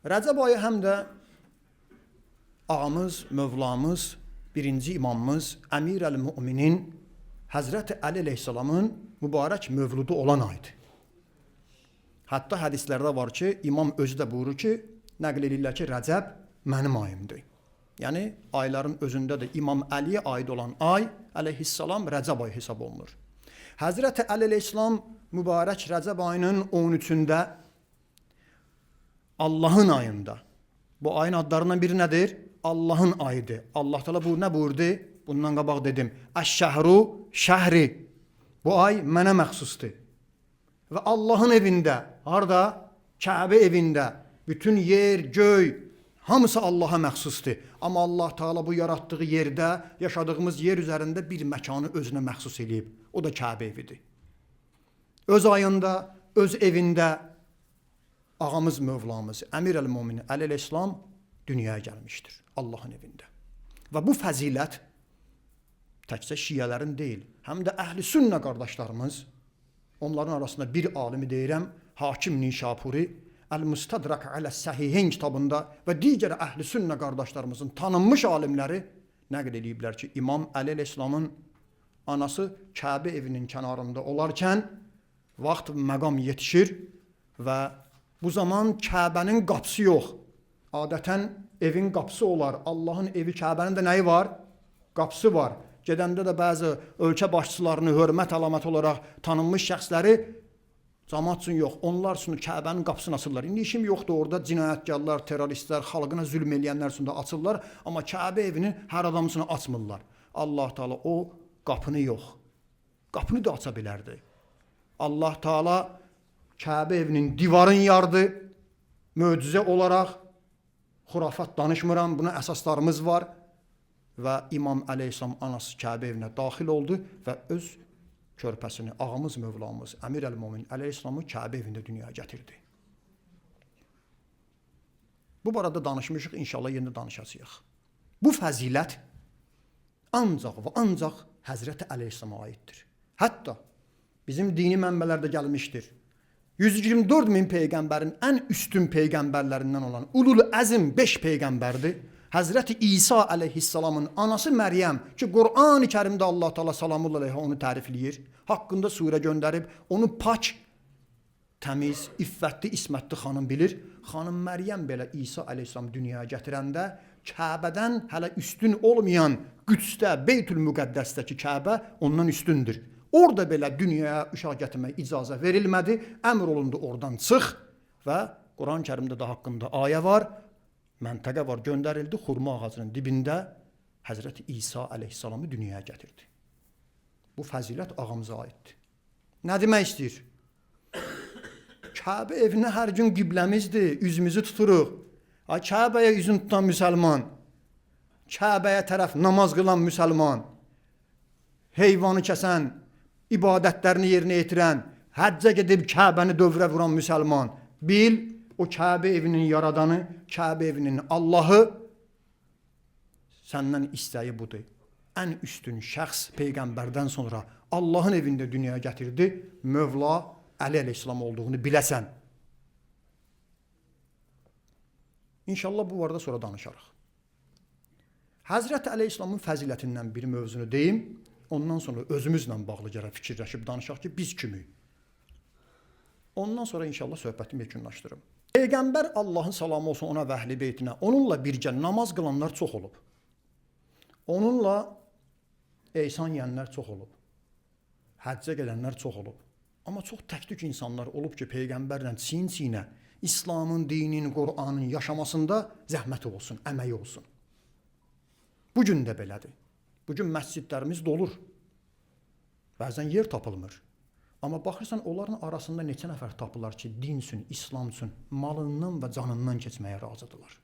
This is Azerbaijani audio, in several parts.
Rəcəb ayı həm də ağamız, mövlamız, birinci imamımız Əmir əl-Müminin Həzrəti Əli əleyhissalamın mübarək mövludu olan aydır. Hətta hədislərdə var ki, imam özü də buyurur ki, nəql edirlər ki, Rəcəb mənim ayımdır. Yəni, ayların özündə də İmam Əliyə aid olan ay əleyhissalam Rəcəb ayı hesab olunur. Həzrəti Əli əleyhissalam mübarək Rəcəb ayının 13-də Allahın ayında. Bu ayın adlarından biri nədir? Allahın ayıdır. Allah Teala bu nə buyurdu? Bundan qabaq dedim. Əş-şəhru şəhri. Bu ay mənə məxsusdur. Və Allahın evində, harada? Kəbə evində. Bütün yer, göy, hamısı Allaha məxsusdur. Amma Allah Teala bu yaratdığı yerdə, yaşadığımız yer üzərində bir məkanı özünə məxsus eləyib. O da Kəbə evidir. Öz ayında, öz evində ağamız, mövlamız, Əmir əl-Müminin Əli əleyhissalam dünyaya gəlmişdir. Allahın evində. Və bu fəzilət təkcə şiyələrin deyil, həm də əhl-i sünnə qardaşlarımız, onların arasında bir alimi deyirəm, Hakim Nişapuri, Əl-Müstədrak Aləs-Səhihin kitabında və digər əhl-i sünnə qardaşlarımızın tanınmış alimləri nəql ediblər ki, İmam Əli əleyhissalamın anası Kəbə evinin kənarında olarkən vaxt məqam yetişir və bu zaman Kəbənin qapısı yox. Adətən evin qapısı olar. Allahın evi Kəbənin də nəyi var? Qapısı var. Gedəndə də bəzi ölkə başçılarını hörmət əlaməti olaraq tanınmış şəxsləri cəmaət üçün yox, onlar üçün Kəbənin qapısını açırlar. İndi işim yoxdur, orada cinayətkarlar, terroristlər, xalqına zülm eləyənlər üçün də açırlar, amma Kəbə evini hər adam üçün açmırlar. Allah Teala o qapını yox, qapını da aça bilərdi. Allah Teala Kəbə evinin divarını yardı, möcüzə olaraq, xurafat danışmıram, buna əsaslarımız var və İmam əleyhissalam anası Kəbə evinə daxil oldu və öz körpəsini, ağamız, mövlamız, Əmir əl-Müminin əleyhissalamı Kəbə evində dünyaya gətirdi. Bu barədə danışmışıq, inşallah yenə danışacağıq. Bu fəzilət ancaq və ancaq Həzrəti əleyhissalama aiddir. Hətta bizim dini mənbələrdə gəlmişdir. 124 min peyğəmbərin ən üstün peyğəmbərlərindən olan Ulul Əzm 5 peyğəmbərdir. Həzrəti İsa əleyhissalamın anası Məryəm ki, Qur'an-ı Kərimdə Allah Teala salamullah əleyhə onu tərifləyir. Haqqında surə göndərib, onu pak, təmiz, iffətli, ismətli xanım bilir. Xanım Məryəm belə İsa əleyhissalam dünyaya gətirəndə Kəbədən hələ üstün olmayan Qüdsdə, Beytül-Müqəddəsdəki Kəbə ondan üstündür. Orada belə dünyaya uşaq gətirmək icazə verilmədi. Əmr olundu oradan çıx və Quran-ı Kərimdə də haqqında ayə var, məntəqə var, göndərildi. Xurma ağacının dibində Həzrəti İsa əleyhissalamı dünyaya gətirdi. Bu fəzilət ağamıza aiddir. Nə demək istəyir? Kəbə evinə hər gün qibləmizdir, üzümüzü tuturuq. Kəbəyə üzün tutan müsəlman, Kəbəyə tərəf namaz qılan müsəlman, heyvanı kəsən, ibadətlərini yerinə yetirən, həccə gedib Kəbəni dövrə vuran müsəlman, bil, o Kəbə evinin yaradanı, Kəbə evinin Allahı səndən istəyi budur. Ən üstün şəxs peyğəmbərdən sonra Allahın evində dünyaya gətirdi, Mövla Əli əleyhissalam olduğunu biləsən. İnşallah bu varda sonra danışarıq. Həzrət əleyhissalamın fəzilətindən bir mövzunu deyim, ondan sonra özümüzlə bağlı gərək fikirləşib danışaq ki, biz kimik? Ondan sonra inşallah söhbətimi yekunlaşdırım. Peyğəmbər Allahın salamı olsun ona və əhl-i beytinə, onunla birgə namaz qılanlar çox olub. Onunla ehsan yeyənlər çox olub. Həccə gedənlər çox olub. Amma çox tək-tük insanlar olub ki, Peyğəmbərlə çiyin-çiyinə İslamın, dinin, Qur'anın yaşamasında zəhməti olsun, əməyi olsun. Bugün də belədir. Bugün məscidlərimiz dolur. Bəzən yer tapılmır. Amma baxırsan, onların arasında neçə nəfər tapılar ki, din üçün, İslam üçün malından və canından keçməyə razıdırlar.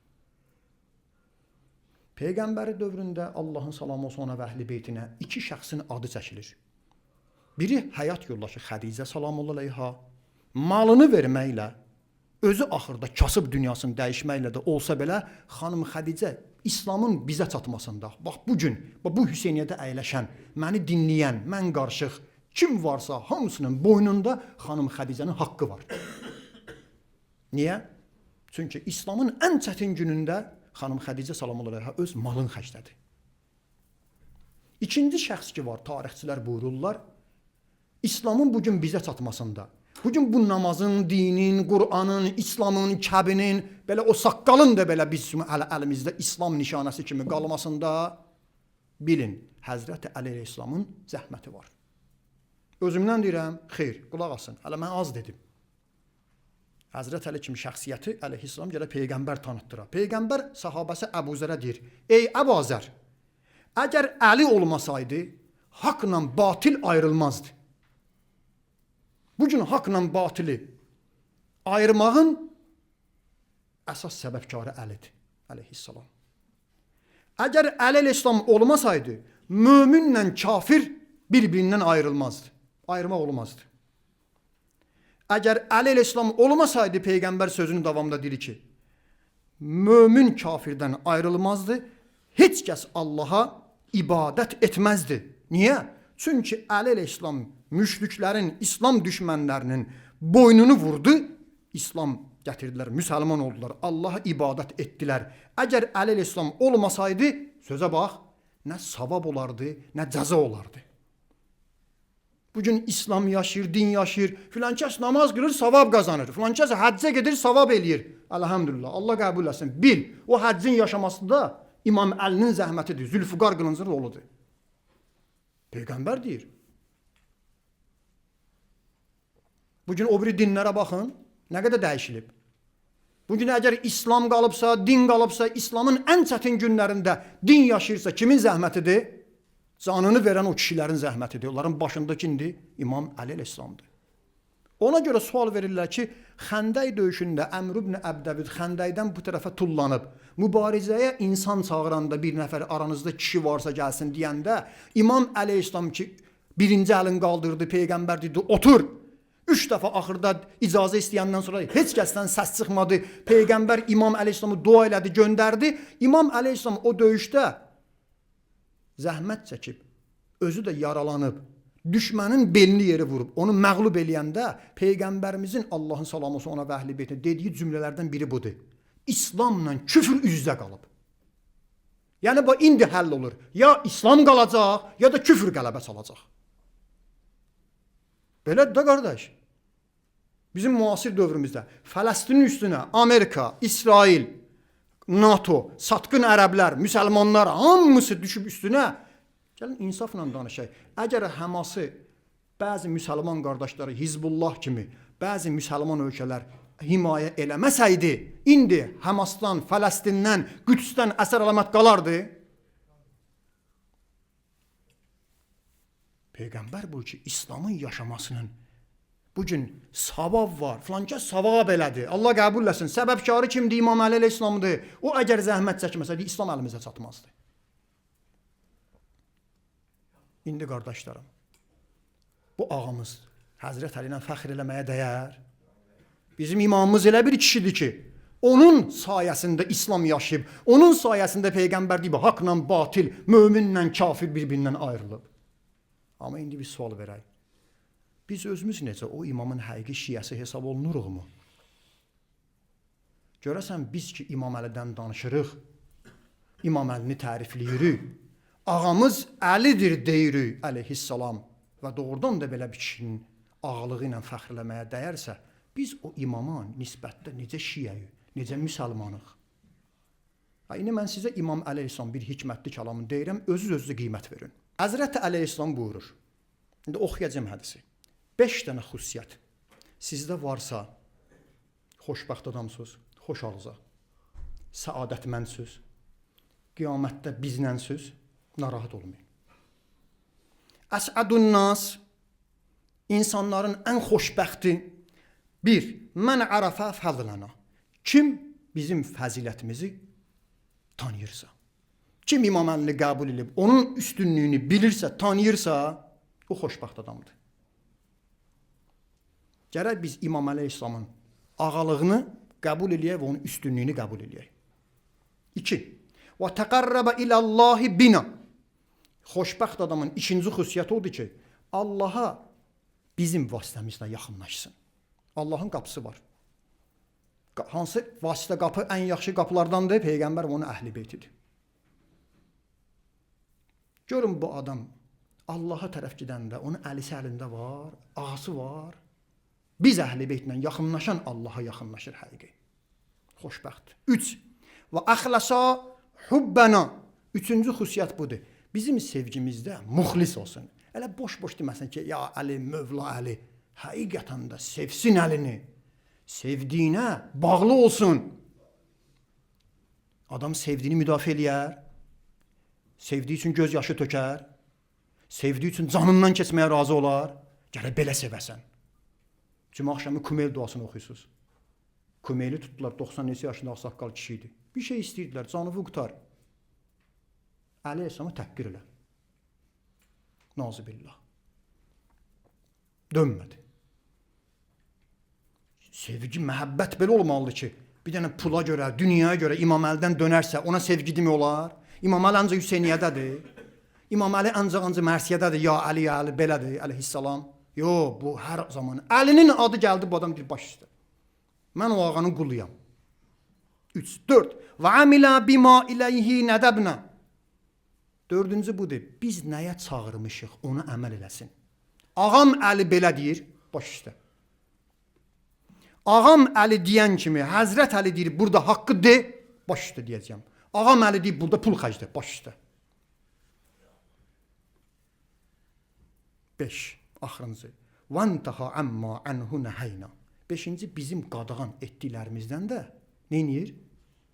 Peyğəmbəri dövründə Allahın salamı olsun ona və əhl-i beytinə 2 şəxsin adı çəkilir. Biri həyat yoldaşı Xədicə salamullah əleyha, malını verməklə, özü axırda kasıb dünyasını dəyişməklə də olsa belə, xanım Xədicə İslamın bizə çatmasında, bax bugün, bu Hüseyniyyədə əyləşən, məni dinləyən, mən qarışıq, kim varsa hamısının boynunda xanım Xədicənin haqqı var. Niyə? Çünki İslamın ən çətin günündə xanım Xədicə salamullah əleyhə öz malını xərclədi. İkinci şəxs ki var, tarixçilər buyururlar, İslamın bugün bizə çatmasında, bugün bu namazın, dinin, Qur'anın, İslamın, kəbinin, belə o saqqalın da belə bizim əlimizdə İslam nişanəsi kimi qalmasında bilin, Həzrəti Əli əleyhissalamın zəhməti var. Özümdən deyirəm, xeyr, qulaq asın, hələ mən az dedim. Həzrət Əli kimi şəxsiyyəti əleyhissalam gələ Peyğəmbər tanıtdıra. Peyğəmbər sahabəsi Əbu Zərə deyir, ey Əbu Zər, əgər Əli olmasaydı, haqla batil ayrılmazdı. Bugün haqla batili ayırmağın əsas səbəbkarı Əlidir, əleyhissalam. Əgər Əli əleyhissalam olmasaydı, möminlə kafir bir-birindən ayrılmazdı. Ayırmaq olmazdı. Əgər Əli əleyhissalam olmasaydı, Peyğəmbər sözünün davamında deyir ki, mömin kafirdən ayrılmazdı, heç kəs Allaha ibadət etməzdi. Niyə? Çünki Əli əleyhissalam müşriklərin, İslam düşmənlərinin boynunu vurdu, İslam gətirdilər, müsəlman oldular, Allaha ibadət etdilər. Əgər Əli əleyhissalam olmasaydı, sözə bax, nə savab olardı, nə cəza olardı. Bugün İslam yaşayır, din yaşayır, filan kəs namaz qılır, savab qazanır, filan kəs həccə gedir, savab eləyir. Elhamdülillah, Allah qəbul etsin. Bil, o həccin yaşamasında İmam Əlinin zəhmətidir, Zülfüqar qılıncın roludur. Peyğəmbər deyir. Bugün o biri dinlərə baxın, nə qədər dəyişilib. Bugün əgər İslam qalıbsa, din qalıbsa, İslamın ən çətin günlərində din yaşayırsa, kimin zəhmətidir? Canını verən o kişilərin zəhmətidir. Onların başında kimdir? İmam Əli əleyhissalamdır. Ona görə sual verirlər ki, Xəndəy döyüşündə Əmr ibn Əbdəvid Xəndəydən bu tərəfə tullanıb, mübarizəyə insan çağıranda bir nəfər aranızda kişi varsa gəlsin deyəndə, İmam Əli əleyhissalam ki, birinci əlini qaldırdı, Peyğəmbər dedi, otur. 3 dəfə axırda icazə istəyəndən sonra heç kəsdən səs çıxmadı. Peyğəmbər İmam əleyhissalamı dua elədi, göndərdi. İmam əleyhissalam o döyüşdə zəhmət çəkib, özü də yaralanıb, düşmənin belini yeri vurub, onu məğlub eləyəndə Peyğəmbərimizin Allahın salamı ona və əhl-i beytinə dediyi cümlələrdən biri budur. İslamla küfür üz-üzə qalıb. Yəni bu indi həll olur. Ya İslam qalacaq, ya da küfür qələbə çalacaq. Belədir də qardaş. Bizim müasir dövrümüzdə Fələstinin üstünə Amerika, İsrail, NATO, satqın ərəblər, müsəlmanlar hamısı düşüb üstünə. Gəlin insafla danışaq. Əgər Həması bəzi müsəlman qardaşları Hizbullah kimi, bəzi müsəlman ölkələr himayə eləməsəydi, indi Həmasdan, Fələstindən, Qüdsdən əsər əlamət qalardı. Peyğəmbər bu ki, İslamın yaşamasının bugün savab var, filankə savab elədi. Allah qəbul etsin. Səbəbkarı kimdir? İmam Əli əleyhissalamdır. O əgər zəhmət çəkməsəydi, İslam əlimizə çatmazdı. İndi qardaşlarım, bu ağamız Həzrət Əli ilə fəxr eləməyə dəyər. Bizim imamımız elə bir kişidir ki, onun sayəsində İslam yaşayıb, onun sayəsində Peyğəmbər deyib, haqla batil, möminlə kafir bir-birindən ayrılıb. Amma indi bir sual verək. Biz özümüz necə o imamın həqiqi şiyəsi hesab olunuruqmu? Görəsən biz ki İmam Əlidən danışırıq, İmam Əlini tərifləyirik, ağamız Əlidir deyirik əleyhissalam və doğrudan da belə bir kişinin ağalığı ilə fəxrləməyə dəyərsə, biz o imama nisbətdə necə şiyəyik, necə müsəlmanıq? İndi mən sizə İmam Əli əleyhissalam bir hikmətli kəlamını deyirəm, özünüzə qiymət verin. Həzrət Əli əleyhissalam buyurur, indi oxuyacağım hədisi. 5 dənə xüsusiyyət sizdə varsa, xoşbəxt adamsınız, xoş ağza, səadətməndsiniz, qiyamətdə bizlənsiz, narahat olmayın. Əsədun nas, insanların ən xoşbəxti, 1. Mən ərəfə fəzlənə, kim bizim fəzilətimizi tanıyırsa, kim İmam Əlini qəbul edib, onun üstünlüyünü bilirsə, tanıyırsa, o xoşbəxt adamdır. Gərək biz İmam əleyhissalamın ağalığını qəbul eləyək və onun üstünlüyünü qəbul eləyək. 2. Və təqərrəbə iləllahi bina. Xoşbəxt adamın ikinci xüsusiyyəti odur ki, Allaha bizim vasitəmizlə yaxınlaşsın. Allahın qapısı var. hansı vasitə qapı ən yaxşı qapılardandır? Peyğəmbər onun əhl-i beytidir. Görün bu adam Allaha tərəf gedəndə onun əlisi əlində var, ağası var. Biz əhl-i beytlə yaxınlaşan Allaha yaxınlaşır həqiqi. Xoşbəxt. 3. Və əxləsa hubbana. Üçüncü xüsusiyyət budur. Bizim sevgimizdə muxlis olsun. Elə boş-boş deməsin ki, ya Əli, Mövla Əli. Həqiqətən də sevsin əlini. Sevdiyinə bağlı olsun. Adam sevdiyini müdafiə eləyər. Sevdiyi üçün göz yaşı tökər. Sevdiyi üçün canından keçməyə razı olar. Gərək belə sevəsən. Cümə axşamı Kumeyl duasını oxuyursunuz. Kumeyli tutdular, 90 neçə yaşında ağsaqqal kişi idi. Bir şey istəyirdilər, canını qutar. Əli Əsəmə təhqir elə. Nazibillah. Dönmədi. Sevgi, məhəbbət belə olmalıdır ki, bir dənə pula görə, dünyaya görə İmam Əlidən dönərsə, ona sevgi demək olar. İmam Əli ancaq Hüseyniyədədir. İmam Əli ancaq Mərsiyədədir. Ya Əli, ya Əli, belədir, əleyhissalam. Yox, bu hər zaman. Əlinin adı gəldi, bu adam deyir, baş üstə. Mən o ağanın quluyam. 3, 4. Və amilə bima iləyhi nədəbnə. Dördüncü budur. Biz nəyə çağırmışıq, ona əməl eləsin. Ağam Əli belə deyir, baş üstə. Ağam Əli deyən kimi, Həzrət Əli deyir, burada haqqı de, baş üstə deyəcəm. Ağam Əli deyir, burada pul xərclə, baş üstə. 5. Axırıncı. Vantaha amma anhu nahayna. 5-ci bizim qadağan etdiklərimizdən də neyir?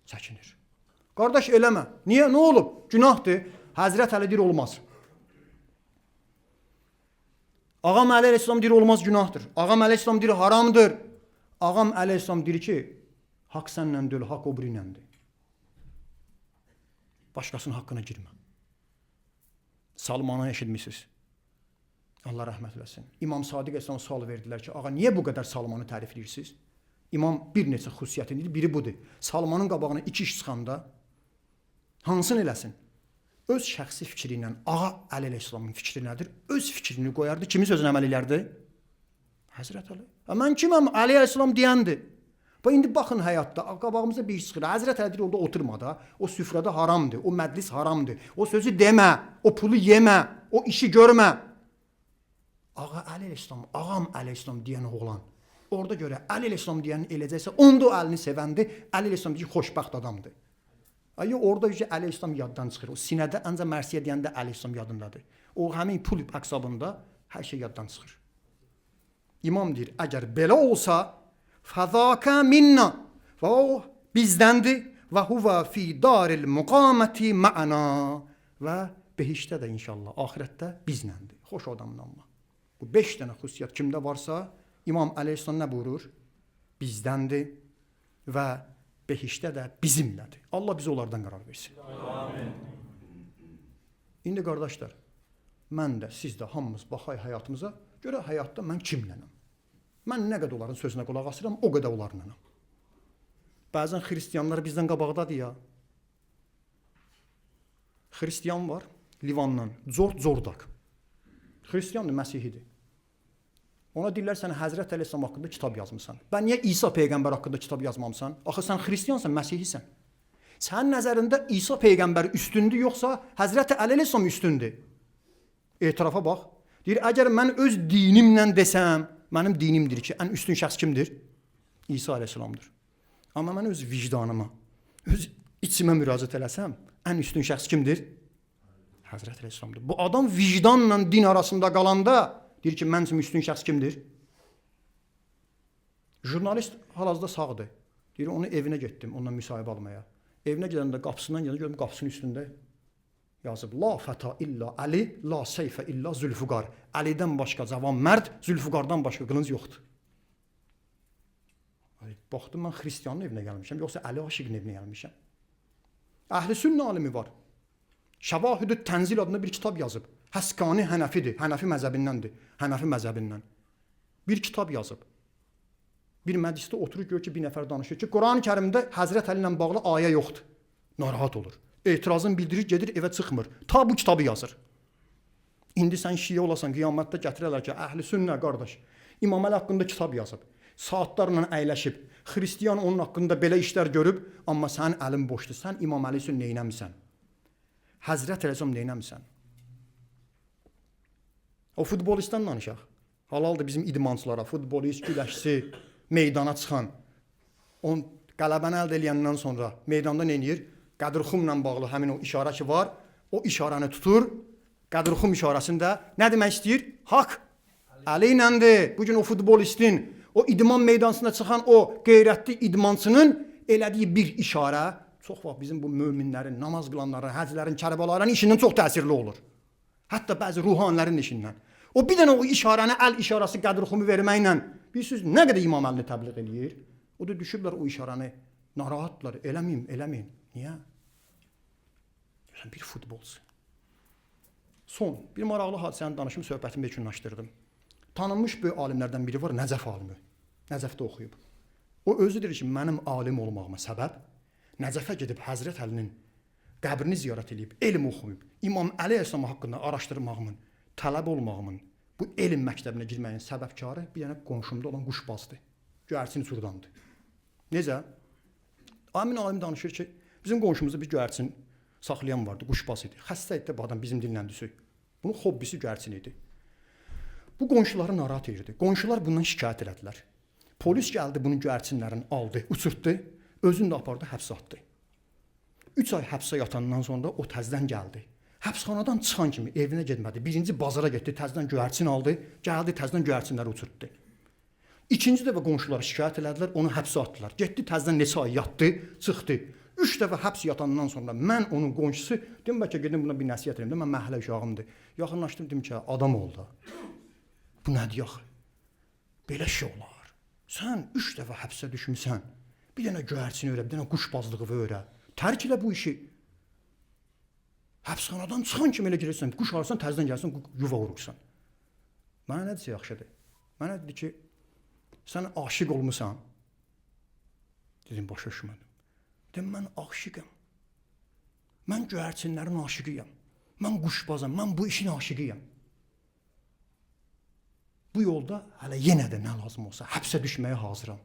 Çəkinir. Qardaş eləmə. Niyə? Nə olub? Günahdır. Həzrət Əli deyir olmaz. Ağam Əli əleyhissalam deyir olmaz, günahdır. Ağam Əli əleyhissalam deyir haramdır. Ağam Əli əleyhissalam deyir ki, haqq sənlə deyil, haqq o birinəndir. Başqasının haqqına girmə. Salmanı eşitmisiniz. Allah rəhmət eləsin. İmam Sadiq əleyhissalam sual verdilər ki, ağa niyə bu qədər Salmanı tərif edirsiniz? İmam bir neçə xüsusiyyətini deyir, biri budur. Salmanın qabağına 2 iş çıxanda hansını eləsin? Öz şəxsi fikri ilə ağa Əli əleyhissalamın fikri nədir? Öz fikrini qoyardı, kimin sözünə əməl edərdi? Həzrət Əli. Mən kiməm? Əli əleyhissalam deyəndir. Və indi baxın həyatda, qabağımıza bir iş çıxır. Həzrət Əli orada oturma da, o süfrədə haramdır, o məclis haramdır, o sözü demə, o pulu yemə, o işi görmə. Ağa Əli əleyhissalam, ağam Əli əleyhissalam deyən oğlan. Orada görə Əli əleyhissalam deyəni eləcəksə, onda o əlini sevəndi, Əli əleyhissalam deyir, xoşbəxt adamdır. Ayı orada Əli əleyhissalam yaddan çıxır. O sinədə ancaq mərsiyə deyəndə Əli əleyhissalam yadındadır. O həmin pul əqsabında hər şey yaddan çıxır. İmam deyir, əgər belə olsa, fəzəkə minna, və o bizdəndir, və huvə fi daril müqaməti mə'ana, və behişdə də inşallah, ahirətdə biznəndir. Xoş adamdan Allah. Bu 5 dənə xüsusiyyət kimdə varsa, İmam əleyhissalam nə buyurur? Bizdəndir və behişdə də bizimlədir. Allah bizi onlardan qərar versin. Amin. İndi qardaşlar, mən də, siz də hamımız baxay həyatımıza görə həyatda mən kimlənəm? Mən nə qədər onların sözünə qulaq asıram, o qədər onlarınam. Bəzən xristiyanlar bizdən qabaqdadır ya. Xristiyan var, Livandan, Zordak. Xristiyandır, Məsihidir. Ona deyirlər, sən Həzrət Əleyhisselam haqqında kitab yazmısan. Bən niyə İsa Peyğəmbər haqqında kitab yazmamısan? Axı sən xristiyansan, Məsihisən. Sənin nəzərində İsa Peyğəmbər üstündür, yoxsa Həzrət Əleyhisselam üstündür? Etirafa bax. Deyir, əgər mən öz dinimlə desəm, mənim dinimdir ki, ən üstün şəxs kimdir? İsa Əleyhisselamdır. Amma mən öz vicdanıma, öz içimə müraciət eləsəm, ən üstün şəxs kimdir? Həzrət Əleyhisselamdır. Bu adam vicdanla din arasında qalanda deyir ki, mən üçün üstün şəxs kimdir? Jurnalist hal-hazırda sağdır. Deyir, onu evinə getdim, ondan müsahibə almaya. Evinə gedəndə qapısından gəldim, gördüm qapısının üstündə yazıb, la fəta illa Əli, la seyfə illa Zülfüqar. Əlidən başqa cavan mərd, Zülfüqardan başqa qılınc yoxdur. Baxdım, mən xristiyanın evinə gəlmişəm, yoxsa Əli aşiqin evinə gəlmişəm. Əhl-i sünnə alimi var. Şəvahüdü Tənzil adında bir kitab yazıb. Həskani Hənəfidir, Hənəfi məzəbindəndir, Hənəfi məzəbindən. Bir kitab yazıb. Bir məclisdə oturur, gör ki, bir nəfər danışır ki, Quran-ı Kərimdə Həzrət Əli ilə bağlı ayə yoxdur. Narahat olur. Etirazını bildirir, gedir, evə çıxmır. Ta bu kitabı yazır. İndi sən şiə olasan, qiyamətdə gətirərlər ki, əhl-i sünnə qardaş, İmam Əli haqqında kitab yazıb. saatlarla əyləşib. Xristiyan onun haqqında belə işlər görüb, amma sənin əlin boşdur. Sən İmam Əli üçün neynəmisən? Həzrət Rəzam neynəmisən? O futbolistdən danışaq. Halaldır bizim idmançılara, futbolist, güləşçi, meydana çıxan. On qələbəni əldə edəndən sonra meydanda nə edir? Qədirxumla bağlı həmin o işarə ki var, o işarəni tutur. Qədirxum işarəsində nə demək istəyir? Haqq Əli iləndir. Bugün o futbolistin, o idman meydansına çıxan o qeyrətli idmançının elədiyi bir işarə çox vaxt bizim bu möminlərin, namaz qılanların, həclərin, kərbəlaların işindən çox təsirli olur. Hətta bəzi ruhanilərin işindən. O bir dənə o işarəni, əl işarəsi Qədirxumu verməklə bilirsiniz nə qədər İmam Əlini təbliğ eləyir? O da düşüblər o işarəni, narahatlar, eləməyin. Niyə? Sən bir futbolçu. Son, bir maraqlı hadisəni danışım, söhbətimi yekunlaşdırdım. Tanınmış böyük alimlərdən biri var, Nəcəf alimi. Nəcəfdə oxuyub. O özü deyir ki, mənim alim olmağıma səbəb Nəcəfə gedib Həzrət Əlinin qəbrini ziyarət edib, elm oxuyub, İmam Əli Əslam haqqında araşdırmağımın, tələb olmağımın, bu elm məktəbinə girməyin səbəbkarı bir dənə qonşumda olan quşbazdır. Göyərçin uçurdandı. Necə? Amin alim danışır ki, bizim qonşumuzda bir göyərçin saxlayan vardı, quşbaz idi. Xəstə idi bu adam bizim dillə desək. Bunun hobbisi göyərçin idi. Bu qonşuları narahat edirdi. Qonşular bundan şikayət elədilər. Polis gəldi, bunun göyərçinlərini aldı, uçurtdu, özünü də apardı, həbsə atdı. 3 ay həbsə yatandan sonra o təzdən gəldi. Həbsxanadan çıxan kimi evinə getmədi. Birinci bazara getdi, təzdən göyərçin aldı, gəldi, təzdən göyərçinləri uçurtdu. İkinci dəfə qonşular şikayət elədilər, onu həbsə atdılar. Getdi, təzdən neçə ay yatdı, çıxdı. 3 dəfə həbs yatandan sonra mən onun qonşusu, dedim bəlkə gedim buna bir nəsihət edeyim, mən məhəllə uşağımdır. Yaxınlaşdım, dedim ki, adam oldu. Bu nədir yaxı? Belə şey olar. Sən 3 dəfə həbsə düşmüsən, bir dənə göyərçini öyrə, bir dənə quşbazlığı öyrə. Tərk elə bu işi. Həbsxanadan çıxan kimi elə girərsən, quş alırsan, təzdən gəlsən, yuva vurursan. Mənə nə desə yaxşıdır? Mənə dedi ki, sən aşiq olmusan. Dedim, başa düşmədim. Dedim, mən aşiqəm. Mən göyərçinlərin aşiqiyəm. Mən quşbazam, mən bu işin aşiqiyəm. Bu yolda hələ yenə də nə lazım olsa həbsə düşməyə hazıram.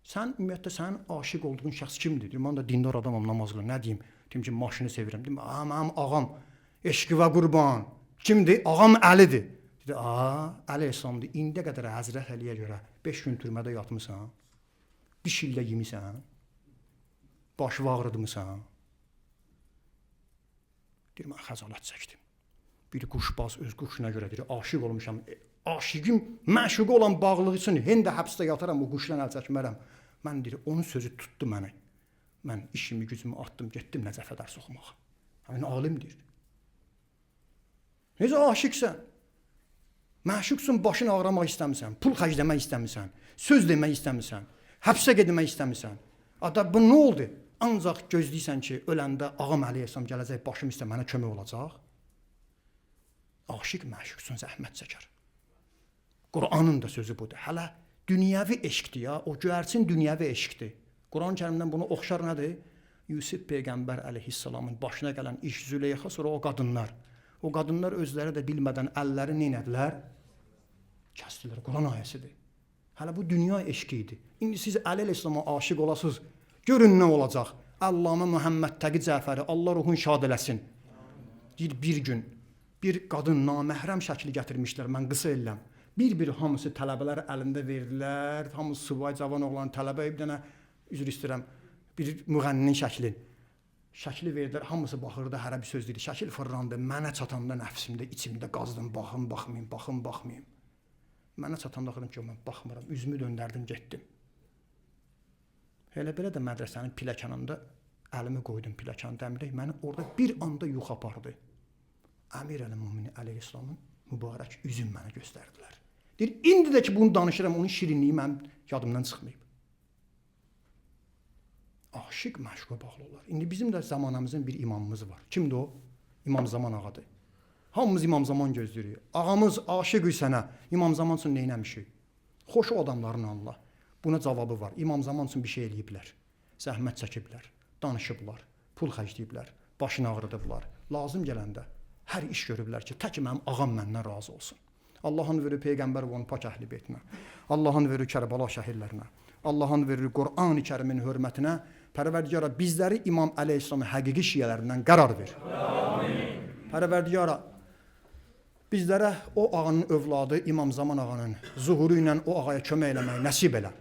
Sən ümumiyyətlə sənin aşiq olduğun şəxs kimdir? Deyim, mən də dindar adamam, namaz qılım. Nə deyim? Deyim ki, maşını sevirəm. Deyim, mənim ağam, eşqivə qurban. Kimdir? Ağam Əlidir. Dedi, Əli Əslamdır. İndiyə qədər Həzrət Əliyə görə 5 gün türmədə yatmısan, bir şillə yemisən, başı ağrıdmısan. Deyir, mən xəcalət çəkdim. Bir quşbaz öz quşuna görə deyir, aşiq olmuşam. Aşiqim, məşuqu olan bağlılığı üçün hində həbsdə yataram, o quşdan əl çəkmərəm. Mən deyir, onun sözü tutdu məni. Mən işimi, gücümü atdım, getdim Nəcəfə dərs oxumağa. Yəni, alimdir. Necə aşiqsən? Məşuqsun, başını ağramaq istəmirsən, pul xərcləmək istəmirsən, söz demək istəmirsən, həbsə getmək istəmirsən. Bu nə oldu? Ancaq gözləyirsən ki, öləndə ağam Əli Əslam gələcək, başım istə mənə kömək olacaq. Aşiq məşuqsun, zəhmət çəkər. Qur'anın da sözü budur. Hələ dünyəvi eşqdir ya, o göyərçin dünyəvi eşqdir. Quran-ı Kərimdən bunu oxşar nədir? Yusuf Peyğəmbər əleyhissalamın başına gələn iş Züleyxa, sonra o qadınlar. O qadınlar özləri də bilmədən əlləri neynədilər? Kəsdilər. Quran ayəsidir. Hələ bu dünya eşqi idi. İndi siz Əli əleyhissəlama aşiq olasınız. Görün nə olacaq? Allamə Muhammed Təqi Cəfəri, Allah ruhun şad eləsin. Bir gün bir qadın naməhrəm şəkli gətirmişlər, mən qısa eləm. Bir hamısı tələbələr əlində verdilər, hamısı subay cavan oğlan tələbə, bir dənə, üzr istəyirəm, bir müğənninin şəkli verdilər, hamısı baxırdı, hərə bir söz deyir, şəkil fırlandı, mənə çatanda nəfsimdə, içimdə qazdım, baxmayım. Mənə çatanda xırım ki, mən baxmıram, üzümü döndərdim, getdim. Elə belə də mədrəsənin pilləkənində əlimi qoydum pilləkən dəmirək, məni orada bir anda yux apardı. Əmir Əl-Müminin Əleyhisselamın mübarək üzüm mənə göstərdilər. Deyir, indi də ki bunu danışıram, onun şirinliyi mənim yadımdan çıxmayıb. Aşiq məşuqa bağlı olar. İndi bizim də zamanımızın bir imamımız var. Kimdir o? İmam Zaman ağadır. Hamımız İmam Zaman gözləyirik. Ağamız aşiq sənə. İmam Zaman üçün neynəmişik? Xoş o adamların Allah. Buna cavabı var. İmam Zaman üçün bir şey eləyiblər. Zəhmət çəkiblər, danışıblar, pul xərcləyiblər, başını ağrıdıblar. Lazım gələndə hər iş görüblər ki, tək mənim ağam məndən razı olsun. Allah'ın verir Peyğəmbər və onun pak əhli beytinə. Allah'ın verir Kərbəla şəhidlərinə. Allah'ın verir Qur'an-ı Kərimin hörmətinə. Pərverdigara bizləri İmam Əleyhisselamın həqiqi şiyələrindən qərar ver. Pərverdigara bizlərə o ağanın övladı İmam Zaman ağanın zuhuru ilə o ağaya kömək eləməyi nəsib elə.